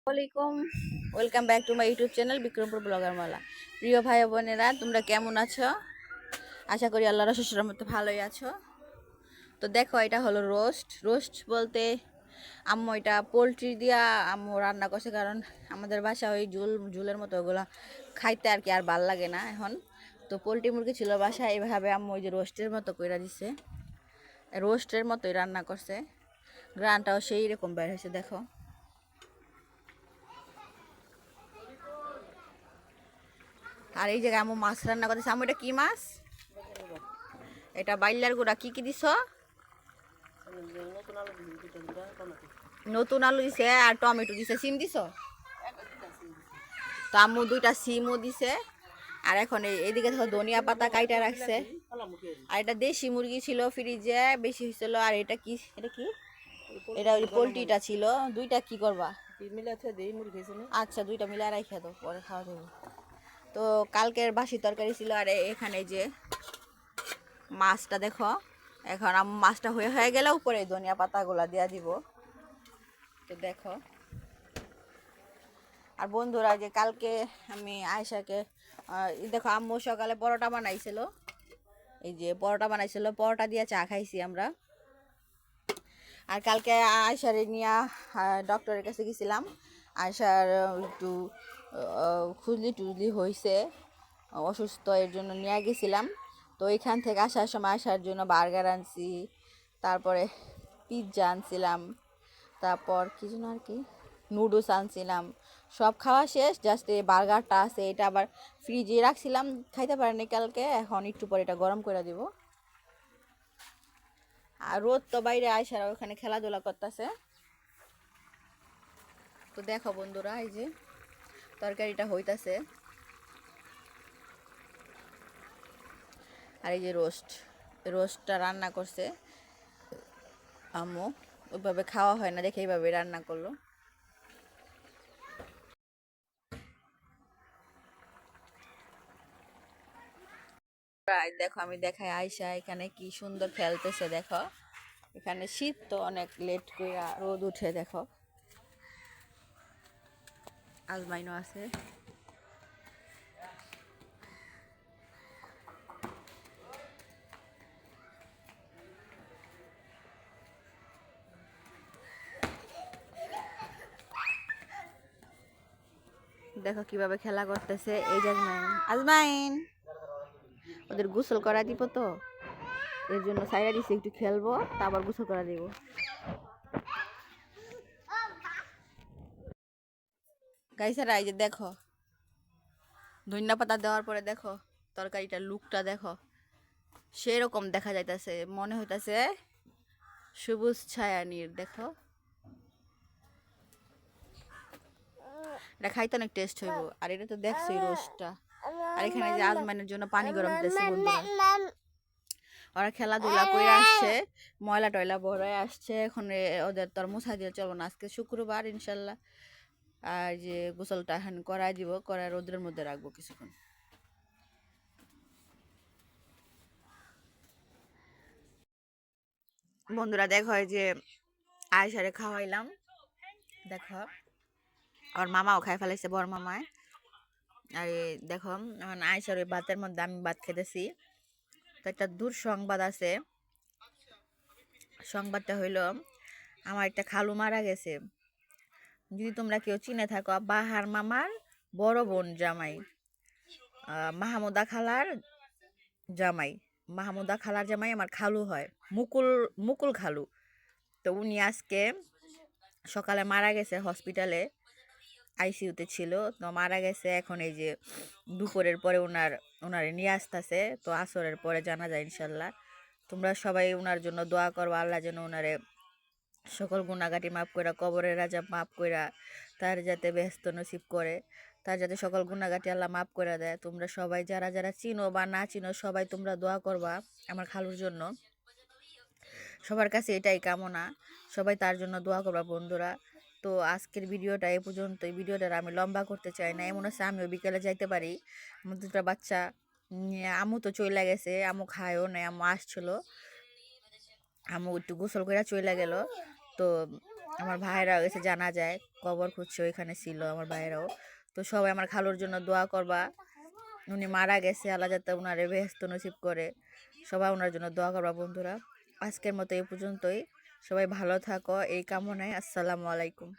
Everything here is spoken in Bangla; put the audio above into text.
আসসালামাইকুম, welcome back to my YouTube channel Bikrampur blogger Mala. প্রিয় ভাই বোনেরা, তোমরা কেমন আছো? আশা করি আল্লাহর অশেষ রহমতে ভালোই আছো। তো দেখো, এটা হলো রোস্ট। রোস্ট বলতে আম্মু এটা পোলট্রি দিয়া আম্মু রান্না করছে, কারণ আমাদের বাসায় ওই ঝুলের মতো ওগুলো খাইতে আর কি আর ভাল লাগে না এখন। তো পোলট্রি মুরগি ছিল বাসায়, এইভাবে আম্মু ওই যে রোস্টের মতো কইরা দিছে, রোস্টের মতোই রান্না করছে। গ্রানটাও সেই রকম বের হয়েছে দেখো। আর এই জায়গায় আমু মাছ রান্না করতেছে। আমু এটা কি মাছ? এটা বাইলার গুঁড়া। কি কি দিছ? নতুন আলু দিছে আর টমেটো দিছে। সিম দিছ? তো আম্মু দুইটা সিমও দিছে। আর এখন এইদিকে দেখো ধনিয়া পাতা কাইটা রাখছে। আর এটা দেশি মুরগি ছিল ফ্রিজে, বেশি হয়েছিল। আর এটা কি, এটা কি? এটা ওই পোলট্রিটা ছিল। দুইটা কি করবা? আচ্ছা, দুইটা মিলে রাখা দাও, পরে খাওয়া যাবে। তো কালকের বাসি তরকারি ছিল। আর এখানে যে মাছটা দেখো, এখন মাছটা হয়ে গেলে উপরে ধনিয়া পাতাগুলা দিয়া দিব। তো দেখো। আর বন্ধুরা, যে কালকে আমি আয়েশাকে দেখো, আম্মু সকালে পরোটা বানাইছিল। এই যে পরোটা বানাইছিল, পরোটা দিয়ে চা খাইছি আমরা। আর কালকে আয়েশারে নিয়ে ডক্টরের কাছে গেছিলাম। আয়েশার একটু খুজলি টুজলি হয়েছে, অসুস্থ, এর জন্য নিয়ে গেছিলাম। তো এখান থেকে আসার সময় আসার জন্য বার্গার আনছি, তারপরে পিৎজা আনছিলাম, তারপর কি যেন আর কি নুডলস আনছিলাম। সব খাওয়া শেষ, জাস্ট এই বার্গারটা আছে, এটা আবার ফ্রিজে রাখছিলাম, খাইতে পারিনি কালকে। এখন একটু পরে এটা গরম করে দিব। আর রোদ তো বাইরে, আয়সারা ওখানে খেলাধুলা করতেছে। তো দেখো বন্ধুরা, এই যে তরকারিটা হইতাছে। আর এই যে রোস্টটা রান্না করছে আম্মু। ওইভাবে খাওয়া হয় না দেখে এইভাবে রান্না করলো। দেখো, আমি দেখাই আয়সা এখানে কি সুন্দর খেলতেছে দেখো। এখানে শীত তো অনেক লেট করে রোদ উঠে দেখো। আজমাইনও আছে। দেখো কিভাবে খেলা করতেছে। এই যে আজমাইন, আজমাইন ওদের গোসল করা দিব, তো এর জন্য সাইডা দিছে, একটু খেলবো, তারপর গোসল করা দিব। গাইসারা, এই যে দেখো ধনিয়া পাতা দেওয়ার পরে দেখো তরকারিটার লুকটা দেখো, সেরকম দেখা যাইতেছে, মনে হইতাছে সবুজ ছায়া নীর। দেখো, এটা খাইতে অনেক টেস্ট হইব। আর এটা তো দেখছি রোস্টটা। আর এখানে যে আজমাইনের জন্য পানি গরম দিতেছে বন্ধুরা। ওরা খেলাধুলা করে আসছে, ময়লা টয়লা বড় আসছে। এখন ওদের তোর মুছা দিয়ে চলবো না, আজকে শুক্রবার ইনশাল্লাহ। আর যে গোসলটা এখন করাই দিব, করা রোদ্রের মধ্যে রাখবো কিছুক্ষণ। বন্ধুরা দেখো, এই যে আয়েশারে খাওয়াইলাম দেখো। আমার মামাও খাই ফেলাইছে, বড় মামায়। আর দেখো, এখন আয়েশার ওই ভাতের মধ্যে আমি ভাত খেতেছি। তো একটা দুঃসংবাদ আছে। সংবাদটা হইলো, আমার একটা খালু মারা গেছে। যদি তোমরা কেউ চিনে থাকো, বাহার মামার বড় বোন জামাই, মাহমুদা খালার জামাই। মাহমুদা খালার জামাই আমার খালু হয়, মুকুল মুকুল খালু। তো উনি আজকে সকালে মারা গেছে, হসপিটালে আইসিইউতে ছিল, তো মারা গেছে। এখন এই যে দুপুরের পরে ওনারে নিয়ে আসতেছে। তো আসরের পরে জানা যায় ইনশাল্লাহ। তোমরা সবাই ওনার জন্য দোয়া করবো, আল্লাহ যেন ওনারে সকল গুণাগাটি মাফ কইরা, কবরের রাজা মাফ কইরা তার যাতে ব্যস্ত নসিব করে, তার যাতে সকল গুণাগাটি আল্লাহ মাফ করে দেয়। তোমরা সবাই যারা যারা চিনো বা না চিনো, সবাই তোমরা দোয়া করবা আমার খালুর জন্য। সবার কাছে এটাই কামনা, সবাই তার জন্য দোয়া করবা বন্ধুরা। তো আজকের ভিডিওটা এ পর্যন্ত। এই ভিডিওটা আমি লম্বা করতে চাই না, এমন আছে আমিও বিকেলে যাইতে পারি। আমার দুটা বাচ্চা আমু তো চলে গেছে, আমু খায়ও না, আমু আসছিল, আমু একটু গোসল করে চলে গেল। তো আমার ভাইরাও গেছে জানা যায়, কবর খুঁজছে, ওইখানে ছিল আমার ভাইরাও। তো সবাই আমার খালুর জন্য দোয়া করবা। উনি মারা গেছে, আল্লাহ যাতে উনারে বেহেস্ত নসিব করে। সবাই ওনার জন্য দোয়া করবা বন্ধুরা। আজকের মতো এই পর্যন্তই। সবাই ভালো থাকো এই কামনায়। আসসালামু আলাইকুম।